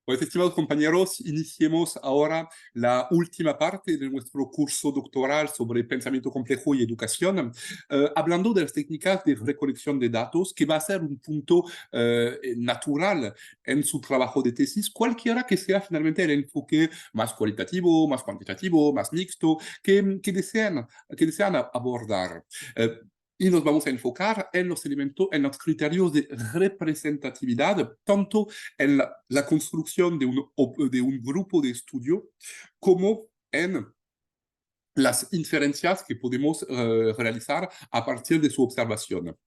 Pues, estimados compañeros, iniciemos ahora la última parte de nuestro curso doctoral sobre pensamiento complejo y educación, hablando de las técnicas de recolección de datos, que va a ser un punto natural en su trabajo de tesis, cualquiera que sea finalmente el enfoque más cualitativo, más cuantitativo, más mixto, que desean abordar. Eh, y nos vamos a enfocar en los elementos, en los criterios de representatividad, tanto en la construcción de un grupo de estudio, como en las inferencias que podemos realizar a partir de su observación.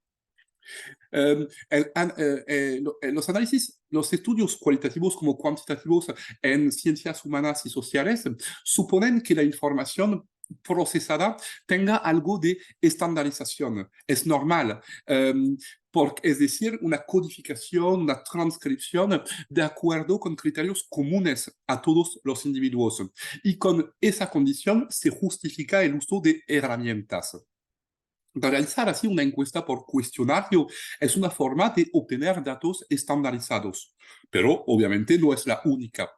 Los análisis, los estudios cualitativos como cuantitativos en ciencias humanas y sociales suponen que la información procesada tenga algo de estandarización. Es normal. Es decir, una codificación, una transcripción de acuerdo con criterios comunes a todos los individuos. Y con esa condición se justifica el uso de herramientas. Realizar así una encuesta por cuestionario es una forma de obtener datos estandarizados, pero obviamente no es la única.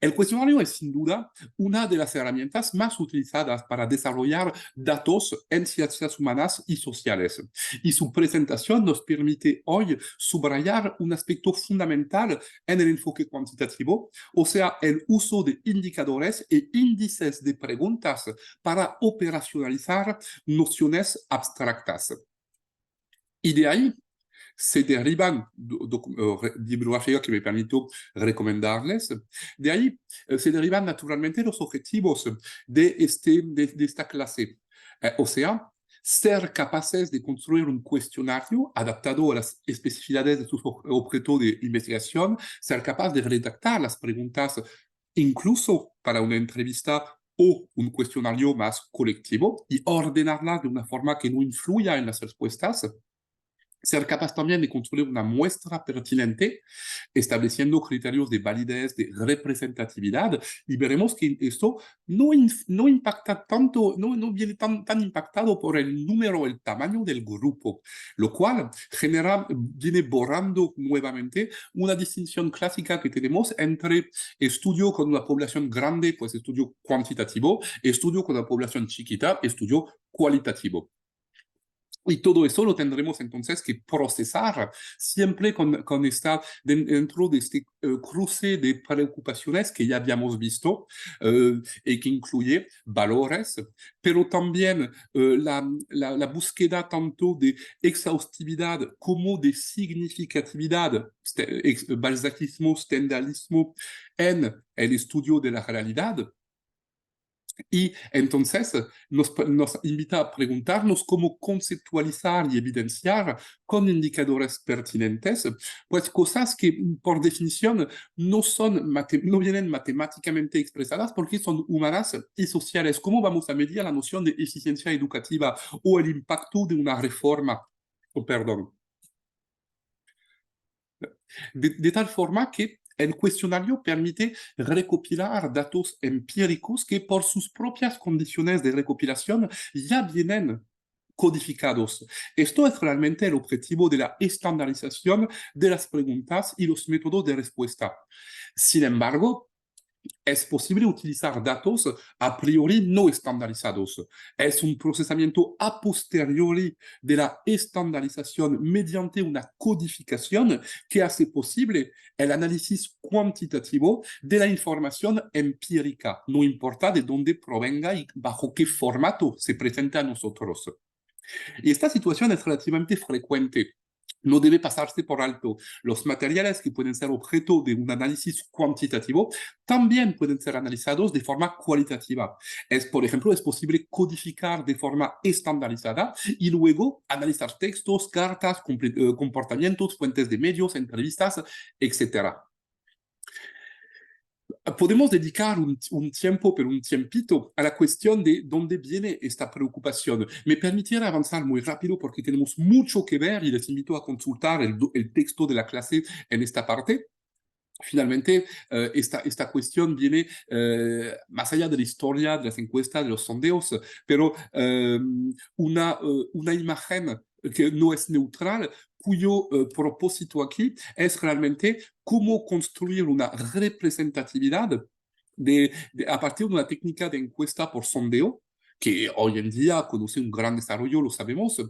El cuestionario es sin duda una de las herramientas más utilizadas para desarrollar datos en ciencias humanas y sociales. Y su presentación nos permite hoy subrayar un aspecto fundamental en el enfoque cuantitativo, o sea, el uso de indicadores e índices de preguntas para operacionalizar nociones abstractas. Y de ahí se derivan bibliografía que me permito recomendarles. De ahí se derivan naturalmente los objetivos de esta clase. O sea, ser capaces de construir un cuestionario adaptado a las especificidades de su objeto de investigación, ser capaz de redactar las preguntas incluso para una entrevista o un cuestionario más colectivo y ordenarlas de una forma que no influya en las respuestas, ser capaz también de construir una muestra pertinente, estableciendo criterios de validez, de representatividad, y veremos que esto no impacta tanto, no viene tan impactado por el número, el tamaño del grupo, lo cual viene borrando nuevamente una distinción clásica que tenemos entre estudio con una población grande, pues estudio cuantitativo, estudio con una población chiquita, estudio cualitativo. Y todo eso lo tendremos entonces que procesar siempre dentro de este cruce de preocupaciones que ya habíamos visto y que incluye valores, pero también la búsqueda tanto de exhaustividad como de significatividad, balzacismo, stendhalismo, en el estudio de la realidad. Y entonces nos invita a preguntarnos cómo conceptualizar y evidenciar con indicadores pertinentes, pues cosas que por definición no vienen matemáticamente expresadas porque son humanas y sociales. ¿Cómo vamos a medir la noción de eficiencia educativa o el impacto de una reforma? Perdón. De tal forma que el cuestionario permite recopilar datos empíricos que por sus propias condiciones de recopilación ya vienen codificados. Esto es realmente el objetivo de la estandarización de las preguntas y los métodos de respuesta. Sin embargo, es posible utilizar datos a priori no estandarizados. Es un procesamiento a posteriori de la estandarización mediante una codificación que hace posible el análisis cuantitativo de la información empírica, no importa de dónde provenga y bajo qué formato se presenta a nosotros. Y esta situación es relativamente frecuente. No debe pasarse por alto. Los materiales que pueden ser objeto de un análisis cuantitativo también pueden ser analizados de forma cualitativa. Por ejemplo, es posible codificar de forma estandarizada y luego analizar textos, cartas, comportamientos, fuentes de medios, entrevistas, etc. Podemos dedicar un tiempo, pero un tiempito, a la cuestión de dónde viene esta preocupación. Me permitiera avanzar muy rápido porque tenemos mucho que ver y les invito a consultar el texto de la clase en esta parte. Finalmente, esta cuestión viene más allá de la historia, de las encuestas, de los sondeos, pero una imagen que no es neutral cuyo propósito aquí es realmente cómo construir una representatividad a partir de una técnica de encuesta por sondeo, que hoy en día conoce un gran desarrollo, lo sabemos,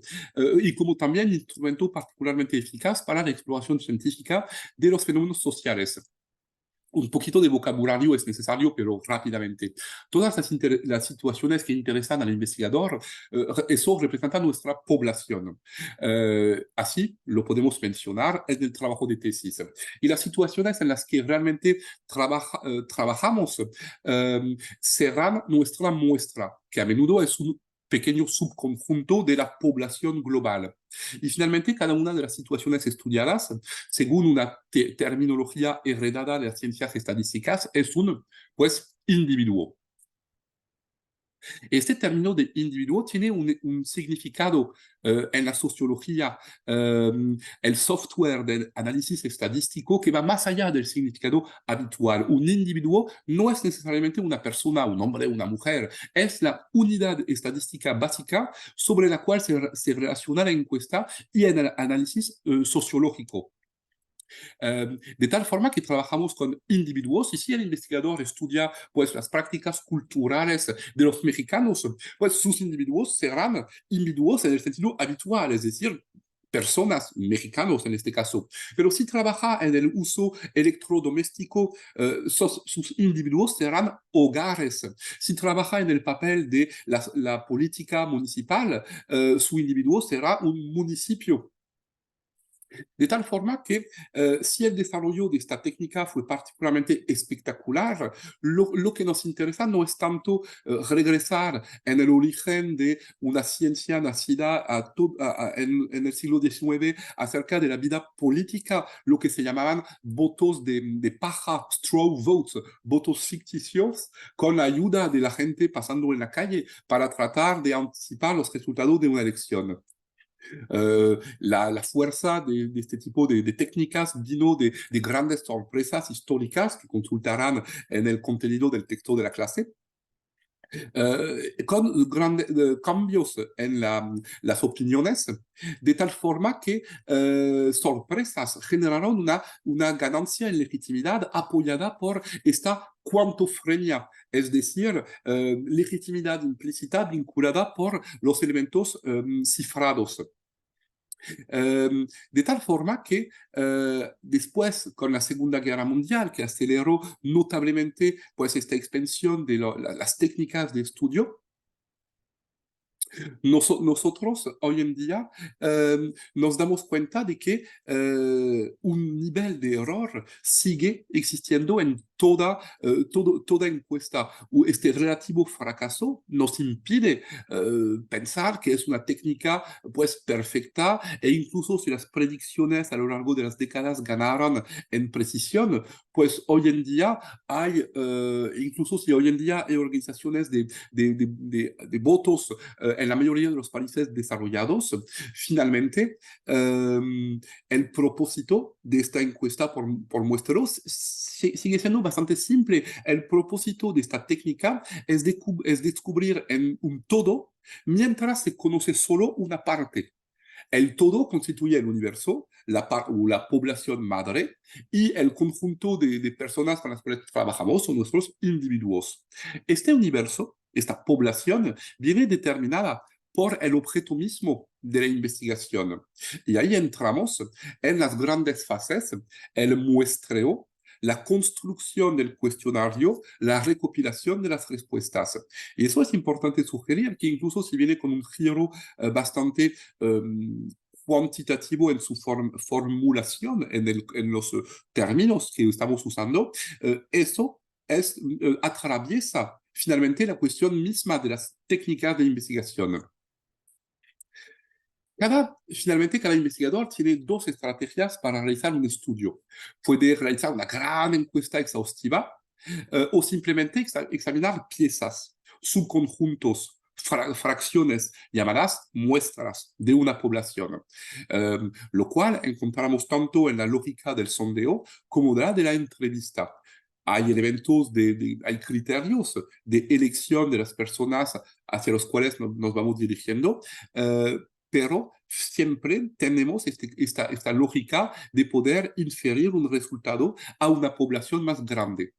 y como también instrumento particularmente eficaz para la exploración científica de los fenómenos sociales. Un poquito de vocabulario es necesario, pero rápidamente. Todas las situaciones que interesan al investigador, eso representa nuestra población. Así lo podemos mencionar en el trabajo de tesis. Y las situaciones en las que realmente trabajamos serán nuestra muestra, que a menudo es un pequeño subconjunto de la población global. Y finalmente, cada una de las situaciones estudiadas, según una terminología heredada de las ciencias estadísticas, es un, pues, individuo. Este término de individuo tiene un significado en la sociología, el software del análisis estadístico que va más allá del significado habitual. Un individuo no es necesariamente una persona, un hombre, una mujer, es la unidad estadística básica sobre la cual se relaciona la encuesta y el análisis sociológico. De tal forma que trabajamos con individuos y si el investigador estudia pues, las prácticas culturales de los mexicanos, pues sus individuos serán individuos en el sentido habitual, es decir, personas mexicanos en este caso. Pero si trabaja en el uso electrodoméstico, sus individuos serán hogares. Si trabaja en el papel de la política municipal, su individuo será un municipio. De tal forma que si el desarrollo de esta técnica fue particularmente espectacular, lo que nos interesa no es tanto regresar en el origen de una ciencia nacida en el siglo XIX acerca de la vida política, lo que se llamaban votos de paja, straw votes, votos ficticios, con la ayuda de la gente pasando en la calle para tratar de anticipar los resultados de una elección. La fuerza de este tipo de técnicas vino de grandes sorpresas históricas que consultarán en el contenido del texto de la clase. Con grandes cambios en las opiniones, de tal forma que sorpresas generaron una ganancia en legitimidad apoyada por esta cuantofrenia, es decir, legitimidad implícita vinculada por los elementos cifrados. De tal forma que después, con la Segunda Guerra Mundial, que aceleró notablemente pues, esta expansión de las técnicas de estudio, nosotros hoy en día nos damos cuenta de que un nivel de error sigue existiendo en toda encuesta. Este relativo fracaso nos impide pensar que es una técnica pues perfecta e incluso si las predicciones a lo largo de las décadas ganaron en precisión, pues hoy en día hay, incluso si hoy en día hay organizaciones de votos en la mayoría de los países desarrollados, finalmente, el propósito de esta encuesta por muestreos sigue siendo bastante simple. El propósito de esta técnica es descubrir en un todo mientras se conoce solo una parte. El todo constituye el universo, la población madre y el conjunto de personas con las cuales trabajamos son nuestros individuos. Este universo, esta población, viene determinada por el objeto mismo de la investigación. Y ahí entramos en las grandes fases, el muestreo, la construcción del cuestionario, la recopilación de las respuestas. Y eso es importante sugerir que incluso si viene con un giro bastante cuantitativo en su formulación, en los términos que estamos usando, eso atraviesa finalmente la cuestión misma de las técnicas de investigación. Finalmente, cada investigador tiene dos estrategias para realizar un estudio. Puede realizar una gran encuesta exhaustiva o simplemente examinar piezas, subconjuntos, fracciones llamadas muestras de una población, lo cual encontramos tanto en la lógica del sondeo como de la entrevista. Hay elementos, hay criterios de elección de las personas hacia los cuales nos vamos dirigiendo, pero siempre tenemos esta lógica de poder inferir un resultado a una población más grande.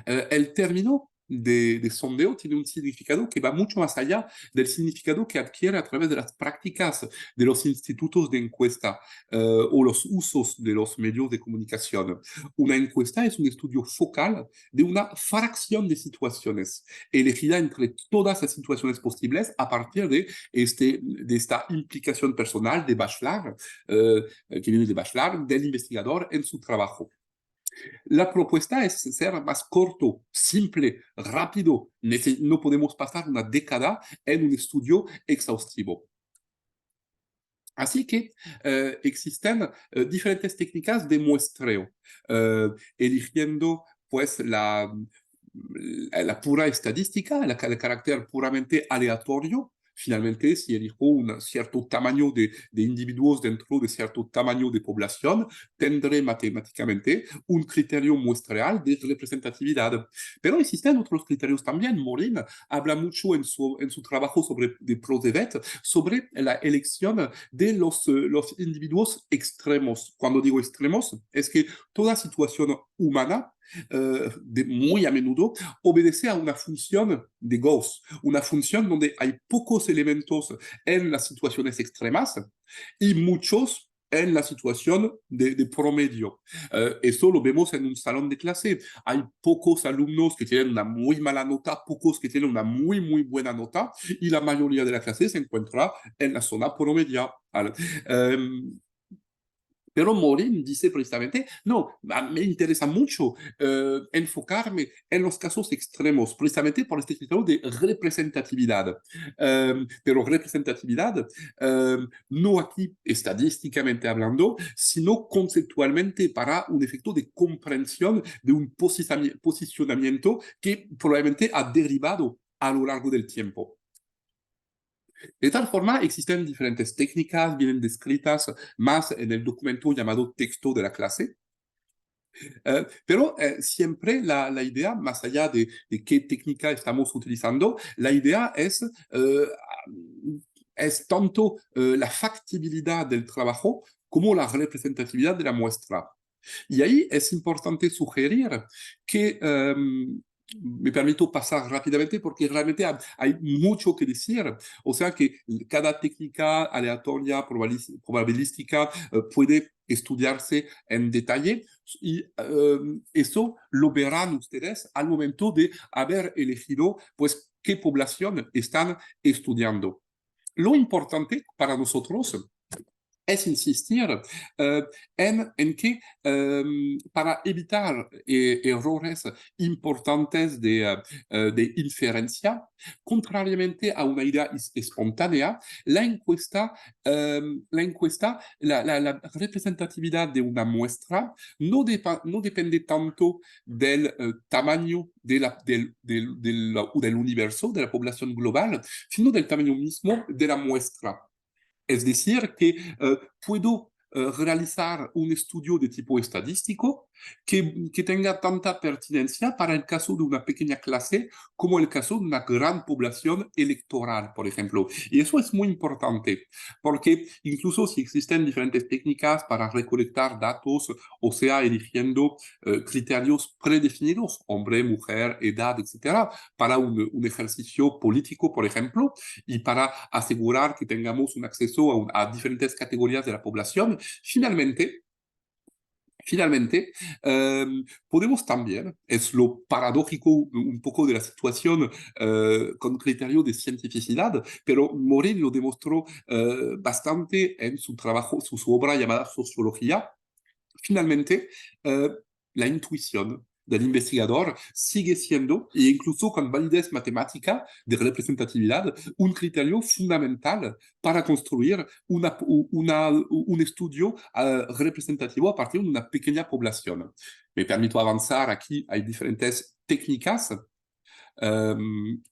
El término de sondeo tiene un significado que va mucho más allá del significado que adquiere a través de las prácticas de los institutos de encuesta o los usos de los medios de comunicación. Una encuesta es un estudio focal de una fracción de situaciones, elegida entre todas las situaciones posibles a partir de esta implicación personal de Bachelard, que viene de Bachelard, del investigador en su trabajo. La propuesta es ser más corto, simple, rápido. No podemos pasar una década en un estudio exhaustivo. Así que existen diferentes técnicas de muestreo, eligiendo pues la pura estadística, el carácter puramente aleatorio. Finalmente, si elijo un cierto tamaño de individuos dentro de cierto tamaño de población, tendré matemáticamente un criterio muestreal de representatividad. Pero existen otros criterios también. Morin habla mucho en su trabajo de Prosevet sobre la elección de los individuos extremos. Cuando digo extremos, es que toda situación humana muy a menudo obedece a una función de Gauss, una función donde hay pocos elementos en las situaciones extremas y muchos en la situación de promedio. Eso lo vemos en un salón de clase. Hay pocos alumnos que tienen una muy mala nota, pocos que tienen una muy, muy buena nota, y la mayoría de la clase se encuentra en la zona promedia. Pero Morin dice precisamente, no, me interesa mucho enfocarme en los casos extremos, precisamente por este criterio de representatividad. Pero representatividad, no aquí estadísticamente hablando, sino conceptualmente para un efecto de comprensión de un posicionamiento que probablemente ha derivado a lo largo del tiempo. De tal forma, existen diferentes técnicas, vienen descritas más en el documento llamado texto de la clase, pero siempre la idea, más allá de qué técnica estamos utilizando, la idea es tanto la factibilidad del trabajo como la representatividad de la muestra. Y ahí es importante sugerir que me permito pasar rápidamente porque realmente hay mucho que decir. O sea que cada técnica aleatoria, probabilística, puede estudiarse en detalle y eso lo verán ustedes al momento de haber elegido pues qué población están estudiando. Lo importante para nosotros es insistir en que para evitar errores importantes de inferencia, contrariamente a una idea espontánea, la representatividad de una muestra no depende tanto del tamaño del universo, de la población global, sino del tamaño mismo de la muestra. Es decir, que puedo realizar un estudio de tipo estadístico que tenga tanta pertinencia para el caso de una pequeña clase como el caso de una gran población electoral, por ejemplo. Y eso es muy importante, porque incluso si existen diferentes técnicas para recolectar datos, o sea, eligiendo criterios predefinidos, hombre, mujer, edad, etcétera, para un ejercicio político, por ejemplo, y para asegurar que tengamos un acceso a diferentes categorías de la población, finalmente, podemos también, es lo paradójico un poco de la situación con criterio de cientificidad, pero Morin lo demostró bastante en su trabajo, su obra llamada Sociología. Finalmente, la intuición del investigador sigue siendo, e incluso con validez matemática de representatividad, un criterio fundamental para construir un estudio representativo a partir de una pequeña población. Me permito avanzar aquí, hay diferentes técnicas. Um,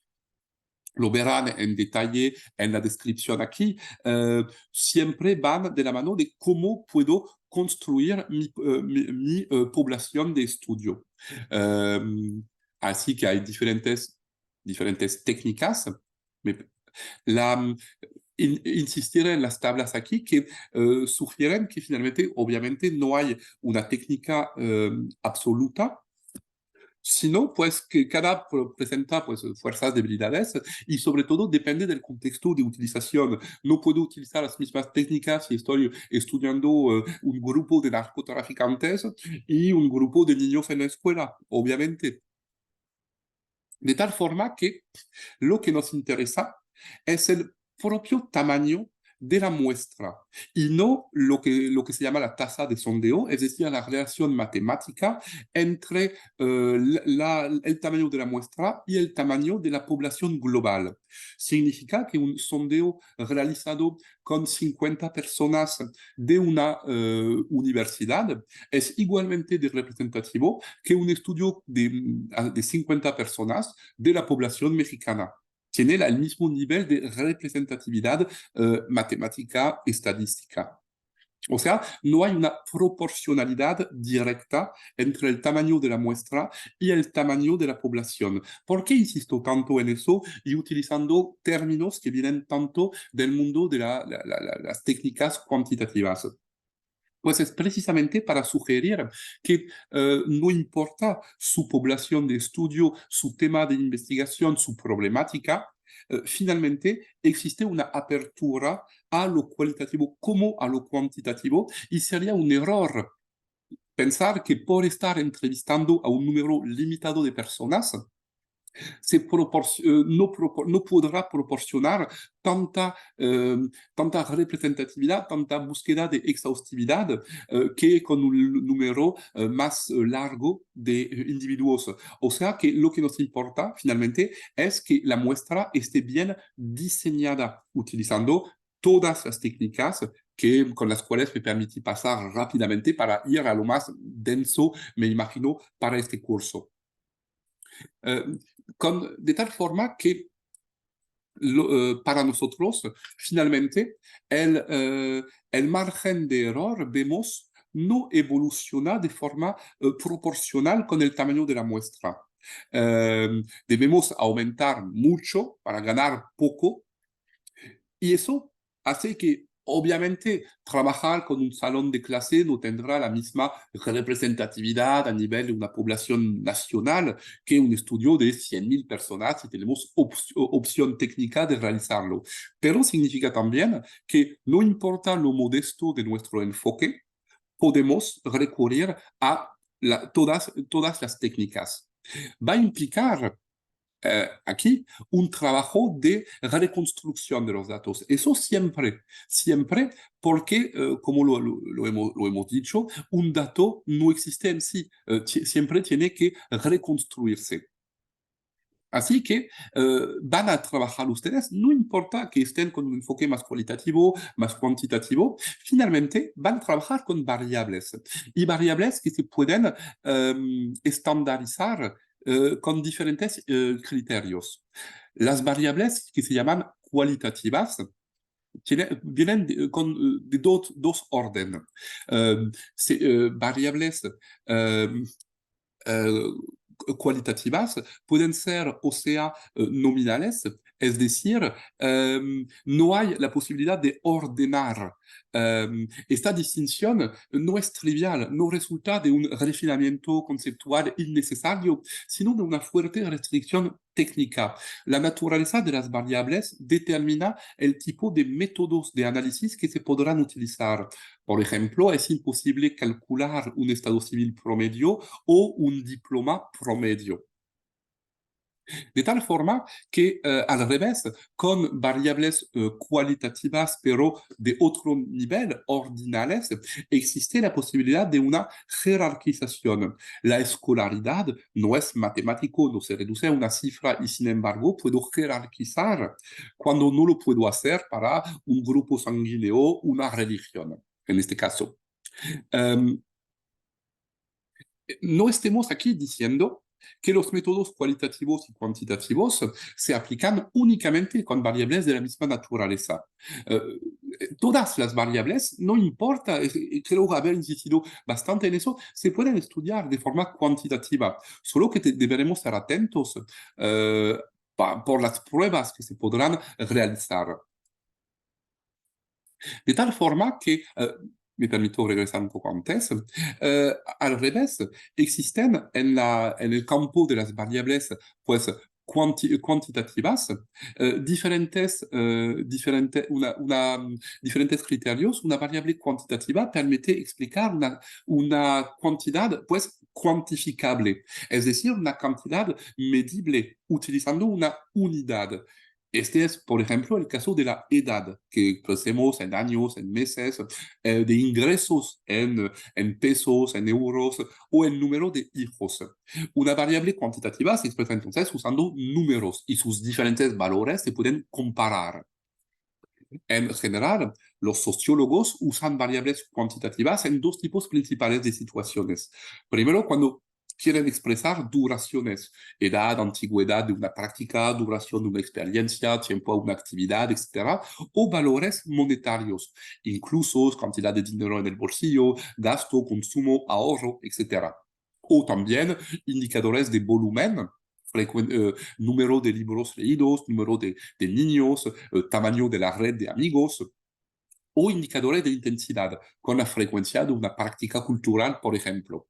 lo verán en detalle en la descripción aquí, siempre van de la mano de cómo puedo construir mi población de estudio. Así que hay diferentes técnicas. La, insistir en las tablas aquí que sugieren que finalmente, obviamente, no hay una técnica absoluta, sino pues que cada presenta pues fuerzas, debilidades y sobre todo depende del contexto de utilización. No puedo utilizar las mismas técnicas si estoy estudiando un grupo de narcotraficantes y un grupo de niños en la escuela, obviamente. De tal forma que lo que nos interesa es el propio tamaño de la muestra y no lo que se llama la tasa de sondeo, es decir, la relación matemática entre el tamaño de la muestra y el tamaño de la población global. Significa que un sondeo realizado con 50 personas de una universidad es igualmente de representativo que un estudio de 50 personas de la población mexicana. Tiene el mismo nivel de representatividad matemática, estadística. O sea, no hay una proporcionalidad directa entre el tamaño de la muestra y el tamaño de la población. ¿Por qué insisto tanto en eso y utilizando términos que vienen tanto del mundo de las técnicas cuantitativas? Pues es precisamente para sugerir que no importa su población de estudio, su tema de investigación, su problemática, finalmente existe una apertura a lo cualitativo como a lo cuantitativo y sería un error pensar que por estar entrevistando a un número limitado de personas, no podrá proporcionar tanta representatividad, tanta búsqueda de exhaustividad que con un número más largo de individuos. O sea que lo que nos importa finalmente es que la muestra esté bien diseñada, utilizando todas las técnicas con las cuales me permití pasar rápidamente para ir a lo más denso, me imagino, para este curso. De tal forma que para nosotros, finalmente, el margen de error, vemos, no evoluciona de forma proporcional con el tamaño de la muestra. Debemos aumentar mucho para ganar poco y eso hace que, obviamente, trabajar con un salón de clase no tendrá la misma representatividad a nivel de una población nacional que un estudio de 100.000 personas y tenemos opción técnica de realizarlo. Pero significa también que no importa lo modesto de nuestro enfoque, podemos recurrir a todas las técnicas. Va a implicar aquí un trabajo de reconstrucción de los datos. Eso siempre, siempre, porque, como lo hemos dicho, un dato no existe en sí, siempre tiene que reconstruirse. Así que van a trabajar ustedes, no importa que estén con un enfoque más cualitativo, más cuantitativo, finalmente van a trabajar con variables y variables que se pueden estandarizar con diferentes criterios. Las variables que se llaman cualitativas vienen de dos órdenes. Variables eh, eh, cualitativas pueden ser, o sea, nominales, es decir, no hay la posibilidad de ordenar. Esta distinción no es trivial, no resulta de un refinamiento conceptual innecesario, sino de una fuerte restricción técnica. La naturaleza de las variables determina el tipo de métodos de análisis que se podrán utilizar. Por ejemplo, es imposible calcular un estado civil promedio o un diploma promedio. De tal forma que, al revés, con variables cualitativas, pero de otro nivel, ordinales, existe la posibilidad de una jerarquización. La escolaridad no es matemático, no se reduce a una cifra y, sin embargo, puedo jerarquizar cuando no lo puedo hacer para un grupo sanguíneo, una religión, en este caso. Um, no estemos aquí diciendo que los métodos cualitativos y cuantitativos se aplican únicamente con variables de la misma naturaleza. Todas las variables, no importa, creo haber insistido bastante en eso, se pueden estudiar de forma cuantitativa, solo que deberemos estar atentos por las pruebas que se podrán realizar. De tal forma que, me permito regresar un poco antes, al revés, existen en el campo de las variables, pues, cuantitativas, diferentes criterios. Una variable cuantitativa permite explicar una cantidad, pues, cuantificable, es decir, una cantidad medible utilizando una unidad. Este es, por ejemplo, el caso de la edad, que expresemos en años, en meses, de ingresos en pesos, en euros o en número de hijos. Una variable cuantitativa se expresa entonces usando números y sus diferentes valores se pueden comparar. En general, los sociólogos usan variables cuantitativas en dos tipos principales de situaciones. Primero, cuando quieren expresar duraciones, edad, antigüedad de una práctica, duración de una experiencia, tiempo a una actividad, etc. O valores monetarios, incluso cantidad de dinero en el bolsillo, gasto, consumo, ahorro, etc. O también indicadores de volumen, número de libros leídos, número de niños, tamaño de la red de amigos, o indicadores de intensidad, con la frecuencia de una práctica cultural, por ejemplo.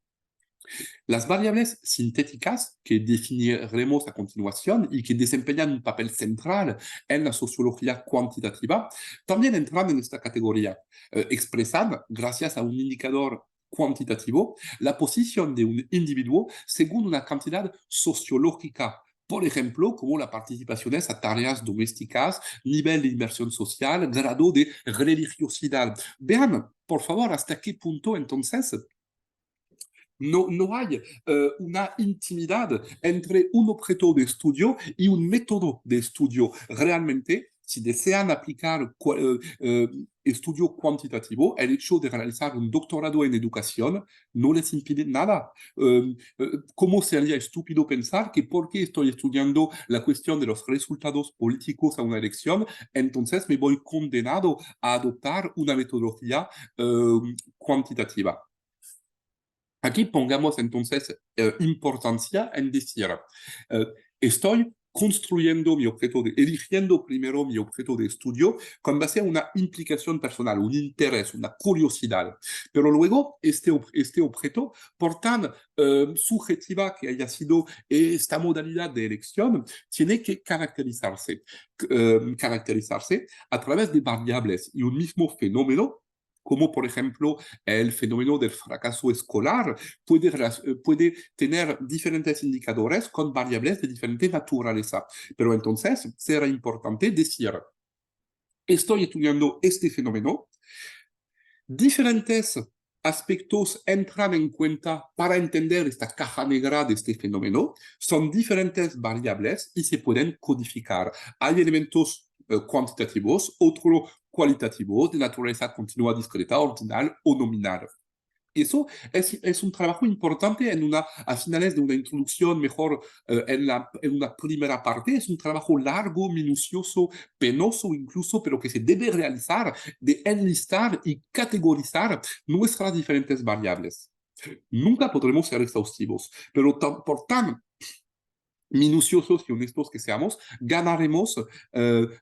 Las variables sintéticas que definiremos a continuación y que desempeñan un papel central en la sociología cuantitativa también entran en esta categoría. Expresan, gracias a un indicador cuantitativo, la posición de un individuo según una cantidad sociológica, por ejemplo, como la participación a tareas domésticas, nivel de inversión social, grado de religiosidad. Vean, por favor, hasta qué punto entonces no hay una intimidad entre un objeto de estudio y un método de estudio. Realmente, si desean aplicar estudio cuantitativo, el hecho de realizar un doctorado en educación no les impide nada. ¿Cómo sería estúpido pensar que porque estoy estudiando la cuestión de los resultados políticos a una elección, entonces me voy condenado a adoptar una metodología cuantitativa? Aquí pongamos entonces importancia en decir, estoy construyendo mi objeto eligiendo primero mi objeto de estudio con base a una implicación personal, un interés, una curiosidad. Pero luego este objeto, por tan subjetiva que haya sido esta modalidad de elección, tiene que caracterizarse a través de variables y un mismo fenómeno como por ejemplo el fenómeno del fracaso escolar, puede tener diferentes indicadores con variables de diferente naturaleza. Pero entonces será importante decir, estoy estudiando este fenómeno, diferentes aspectos entran en cuenta para entender esta caja negra de este fenómeno. Son diferentes variables y se pueden codificar. Hay elementos cuantitativos, otros cualitativos, de naturaleza continua, discreta, ordinal o nominal. Eso es un trabajo importante a finales de una introducción, mejor en una primera parte. Es un trabajo largo, minucioso, penoso incluso, pero que se debe realizar de enlistar y categorizar nuestras diferentes variables. Nunca podremos ser exhaustivos, pero por tan minuciosos y honestos que seamos, ganaremos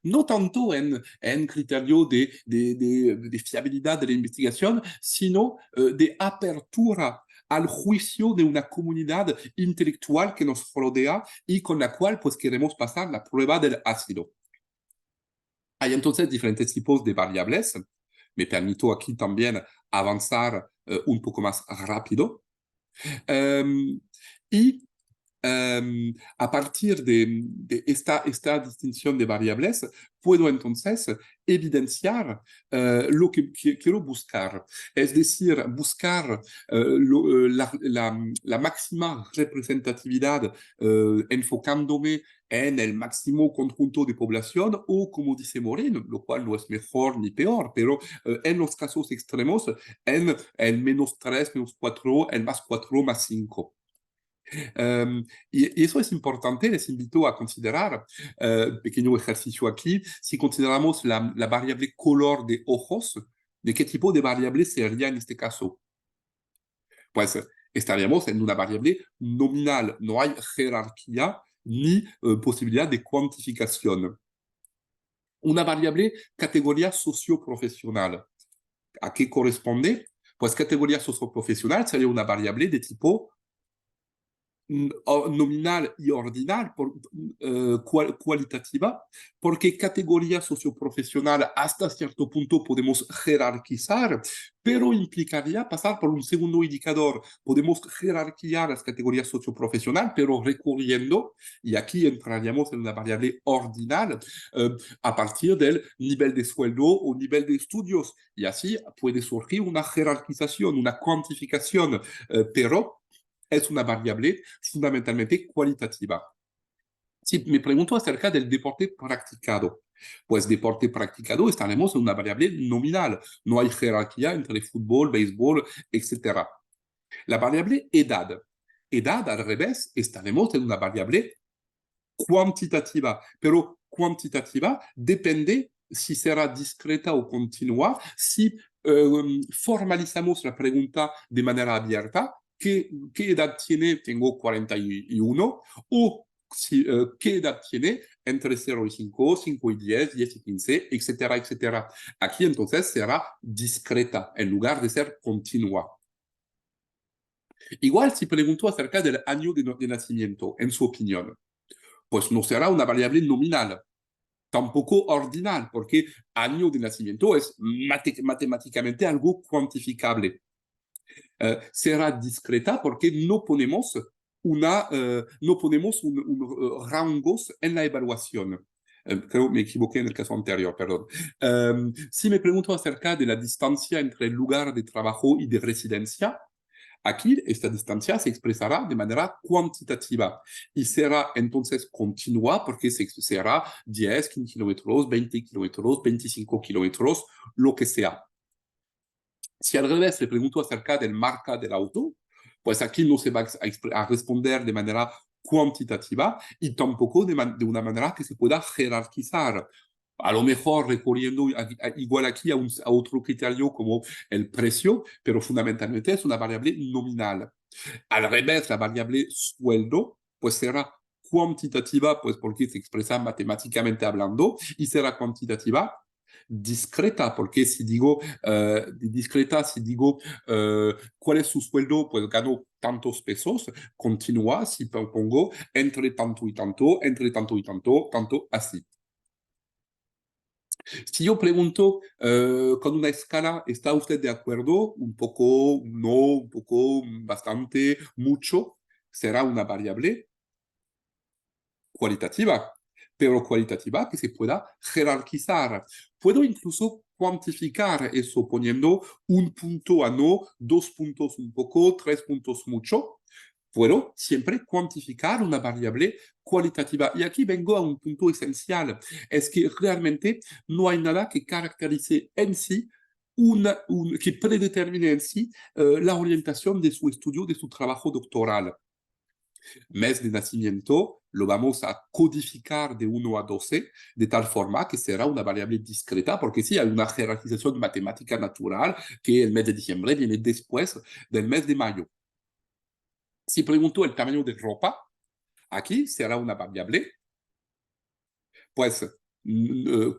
no tanto en criterio de fiabilidad de la investigación, sino de apertura al juicio de una comunidad intelectual que nos rodea y con la cual pues queremos pasar la prueba del ácido. Hay entonces diferentes tipos de variables. Me permito aquí también avanzar un poco más rápido. Y a partir de esta distinción de variables, puedo entonces evidenciar lo que quiero buscar. Es decir, buscar la máxima representatividad enfocándome en el máximo conjunto de población o, como dice Morin, lo cual no es mejor ni peor, pero en los casos extremos, en el -3, -4, el +4, +5. Y eso es importante, les invito a considerar, pequeño ejercicio aquí, si consideramos la variable color de ojos, ¿de qué tipo de variable sería en este caso? Pues estaríamos en una variable nominal, no hay jerarquía ni posibilidad de cuantificación. Una variable categoría socioprofesional. ¿A qué corresponde? Pues categoría socioprofesional sería una variable de tipo nominal y ordinal, cualitativa, porque categoría socioprofesional hasta cierto punto podemos jerarquizar, pero implicaría pasar por un segundo indicador. Podemos jerarquizar las categorías socioprofesional, pero recurriendo, y aquí entraríamos en una variable ordinal, a partir del nivel de sueldo o nivel de estudios, y así puede surgir una jerarquización, una cuantificación, pero es una variable fundamentalmente cualitativa. Si me pregunto acerca del deporte practicado, pues deporte practicado estaremos en una variable nominal. No hay jerarquía entre fútbol, béisbol, etc. La variable edad. Edad, al revés, estaremos en una variable cuantitativa, pero cuantitativa depende si será discreta o continua, si formalizamos la pregunta de manera abierta. ¿Qué edad tiene? Tengo 41. O si, ¿qué edad tiene? Entre 0 y 5, 5 y 10, 10 y 15, etcétera, etcétera. Aquí entonces será discreta en lugar de ser continua. Igual si pregunto acerca del año de nacimiento, en su opinión, pues no será una variable nominal, tampoco ordinal, porque año de nacimiento es matemáticamente algo cuantificable. Será discreta porque no ponemos, rangos en la evaluación. Creo que me equivoqué en el caso anterior, perdón. Si me pregunto acerca de la distancia entre el lugar de trabajo y de residencia, aquí esta distancia se expresará de manera cuantitativa y será entonces continua porque será 10, 15 kilómetros, 20 kilómetros, 25 kilómetros, lo que sea. Si al revés le pregunto acerca del marca del auto, pues aquí no se va a responder de manera cuantitativa y tampoco de una manera que se pueda jerarquizar. A lo mejor recurriendo igual aquí a otro criterio como el precio, pero fundamentalmente es una variable nominal. Al revés, la variable sueldo, pues será cuantitativa, pues porque se expresa matemáticamente hablando, y será cuantitativa discreta, porque si digo discreta, si digo cuál es su sueldo, pues gano tantos pesos, continúa si pongo entre tanto y tanto, entre tanto y tanto, tanto así. Si yo pregunto con una escala, ¿está usted de acuerdo? Un poco, no, un poco, bastante, mucho, será una variable cualitativa, pero cualitativa que se pueda jerarquizar. Puedo incluso cuantificar eso poniendo un punto a no, 2 puntos un poco, 3 puntos mucho. Puedo siempre cuantificar una variable cualitativa. Y aquí vengo a un punto esencial. Es que realmente no hay nada que caracterice en sí que predetermine en sí la orientación de su estudio, de su trabajo doctoral. Mes de nacimiento lo vamos a codificar de 1 a 12, de tal forma que será una variable discreta, porque sí, hay una jerarquización matemática natural que el mes de diciembre viene después del mes de mayo. Si pregunto el tamaño de ropa, aquí será una variable, pues,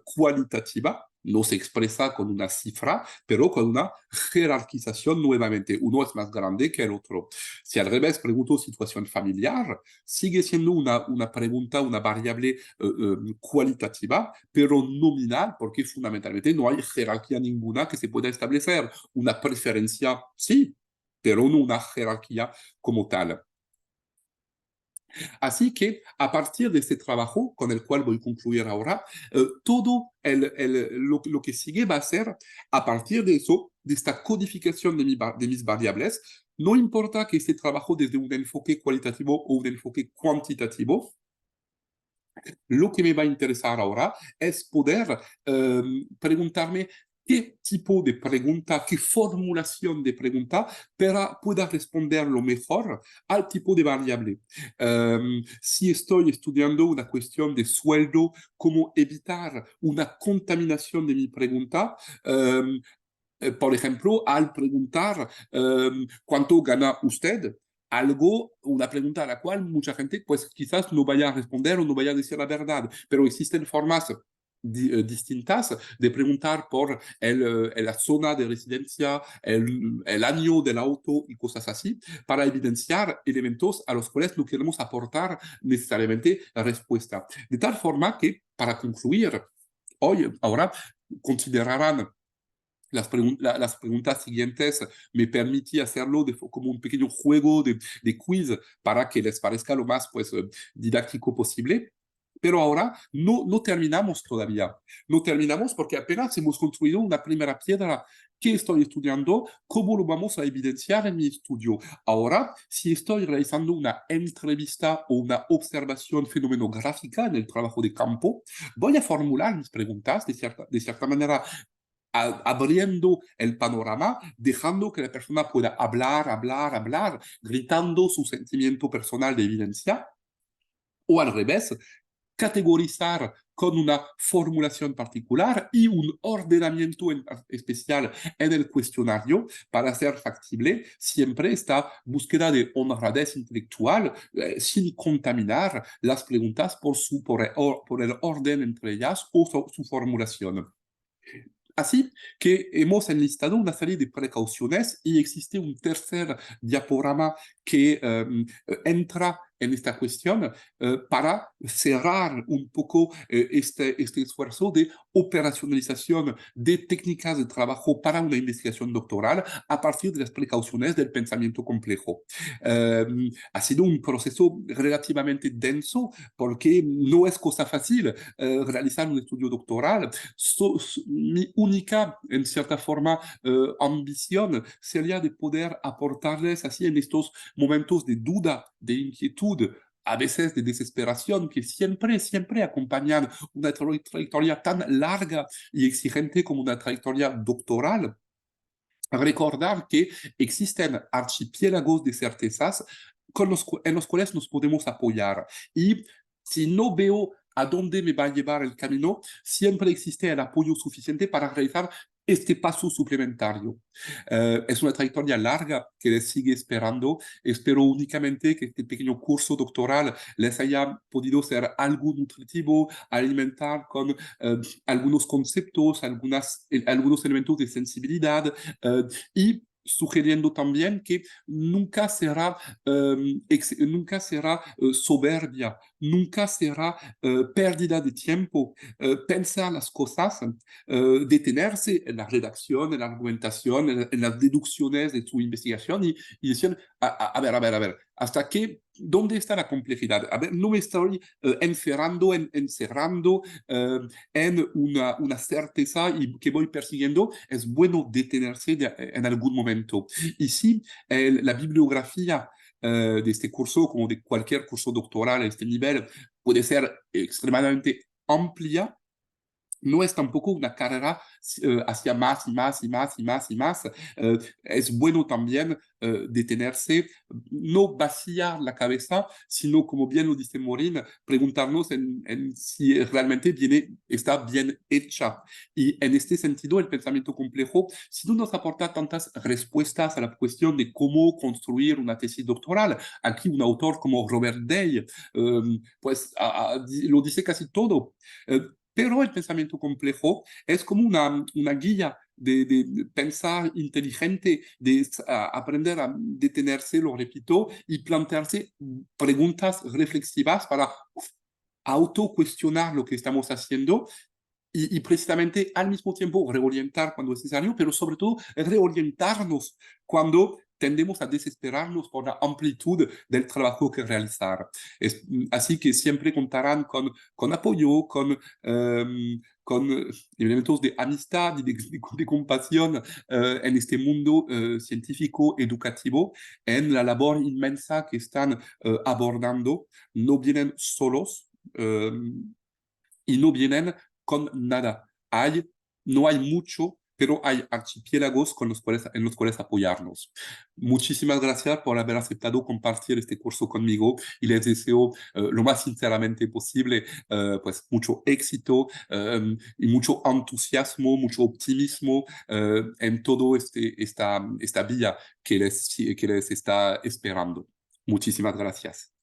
cualitativa, no se expresa con una cifra, pero con una jerarquización nuevamente. Uno es más grande que el otro. Si al revés pregunto situación familiar, sigue siendo una pregunta, una variable cualitativa, pero nominal, porque fundamentalmente no hay jerarquía ninguna que se pueda establecer. Una preferencia, sí, pero no una jerarquía como tal. Así que a partir de este trabajo, con el cual voy a concluir ahora, todo lo que sigue va a ser, a partir de eso, de esta codificación de mis variables, no importa que este trabajo desde un enfoque cualitativo o un enfoque cuantitativo, lo que me va a interesar ahora es poder preguntarme qué tipo de pregunta, qué formulación de pregunta para pueda responder lo mejor al tipo de variable. Si estoy estudiando una cuestión de sueldo, cómo evitar una contaminación de mi pregunta, por ejemplo, al preguntar cuánto gana usted, algo, una pregunta a la cual mucha gente pues quizás no vaya a responder o no vaya a decir la verdad, pero existen formas distintas, de preguntar por la zona de residencia, el año del auto y cosas así, para evidenciar elementos a los cuales no queremos aportar necesariamente la respuesta. De tal forma que, para concluir, ahora considerarán las preguntas siguientes. Me permití hacerlo como un pequeño juego de quiz para que les parezca lo más pues, didáctico posible. Pero ahora no terminamos todavía. No terminamos porque apenas hemos construido una primera piedra. ¿Qué estoy estudiando? ¿Cómo lo vamos a evidenciar en mi estudio? Ahora, si estoy realizando una entrevista o una observación fenomenográfica en el trabajo de campo, voy a formular mis preguntas de cierta manera abriendo el panorama, dejando que la persona pueda hablar, gritando su sentimiento personal de evidencia, o al revés, categorizar con una formulación particular y un ordenamiento especial en el cuestionario para hacer factible siempre esta búsqueda de honradez intelectual sin contaminar las preguntas por el orden entre ellas o su formulación. Así que hemos enlistado una serie de precauciones y existe un tercer diaporama que entra en esta cuestión para cerrar un poco este esfuerzo de operacionalización de técnicas de trabajo para una investigación doctoral a partir de las precauciones del pensamiento complejo. Ha sido un proceso relativamente denso porque no es cosa fácil realizar un estudio doctoral. Mi única, en cierta forma, ambición sería de poder aportarles así en estos momentos de duda, de inquietud, a veces de desesperación, que siempre acompañan una trayectoria tan larga y exigente como una trayectoria doctoral. Recordar que existen archipiélagos de certezas en los cuales nos podemos apoyar. Y si no veo a dónde me va a llevar el camino, siempre existe el apoyo suficiente para realizar este paso suplementario. Es una trayectoria larga que les sigue esperando. Espero únicamente que este pequeño curso doctoral les haya podido ser algo nutritivo, alimentar con algunos conceptos, algunos elementos de sensibilidad, y sugiriendo también que nunca será soberbia, nunca será pérdida de tiempo, pensar las cosas, detenerse en la redacción, en la argumentación, en las deducciones de su investigación y decir, a ver, hasta qué, ¿dónde está la complejidad? A ver, no me estoy encerrando en una certeza y que voy persiguiendo. Es bueno detenerse en algún momento. Y sí, la bibliografía de este curso, como de cualquier curso doctoral a este nivel, puede ser extremadamente amplia. No es tampoco una carrera hacia más y más y más y más y más. Es bueno también detenerse, no vaciar la cabeza, sino, como bien lo dice Morin, preguntarnos en si realmente está bien hecha. Y en este sentido, el pensamiento complejo, si no nos aporta tantas respuestas a la cuestión de cómo construir una tesis doctoral, aquí un autor como Robert Day, pues lo dice casi todo. Pero el pensamiento complejo es como una guía de pensar inteligente, de aprender a detenerse, lo repito, y plantearse preguntas reflexivas para autocuestionar lo que estamos haciendo y precisamente al mismo tiempo reorientar cuando es necesario, pero sobre todo reorientarnos cuando tendemos a desesperarnos por la amplitud del trabajo que realizar. Así que siempre contarán con apoyo, con elementos de amistad y de compasión en este mundo científico, educativo, en la labor inmensa que están abordando. No vienen solos. Y no vienen con nada. No hay mucho, pero hay archipiélagos en los cuales apoyarnos. Muchísimas gracias por haber aceptado compartir este curso conmigo y les deseo lo más sinceramente posible pues mucho éxito y mucho entusiasmo, mucho optimismo en todo esta vía que les está esperando. Muchísimas gracias.